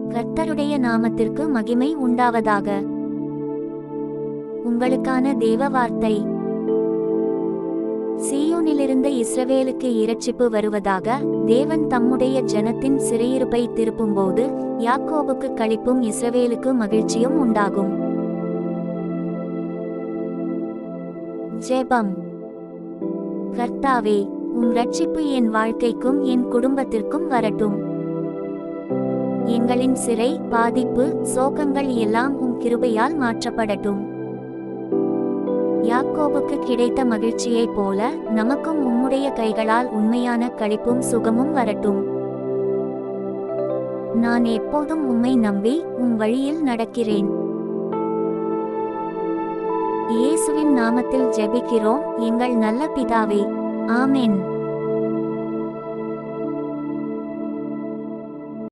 கர்த்தருடைய நாமத்திற்கு மகிமை உண்டாவதாக. உங்களுக்கான தேவ வார்த்தை. சீயோனிலிருந்து இஸ்ரவேலுக்கு இரட்சிப்பு வருவதாக. தேவன் தம்முடைய ஜனத்தின் சிறையிருப்பை திருப்பும்போது யாக்கோபுக்கு களிப்பும் இஸ்ரவேலுக்கு மகிழ்ச்சியும் உண்டாகும். ஜெபம். கர்த்தாவே, உம் இரட்சிப்பு என் வாழ்க்கைக்கும் என் குடும்பத்திற்கும் வரட்டும். எங்களின் சிறை, பாதிப்பு, சோகங்கள் எல்லாம் உம் கிருபையால் மாற்றப்படட்டும். யாக்கோபுக்கு கிடைத்த மகிழ்ச்சியைப் போல நமக்கும் உம்முடைய கைகளால் உண்மையான களிப்பும் சுகமும் வரட்டும். நான் எப்போதும் உம்மை நம்பி உம் வழியில் நடக்கிறேன். இயேசுவின் நாமத்தில் ஜெபிக்கிறோம் எங்கள் நல்ல பிதாவே. ஆமென்.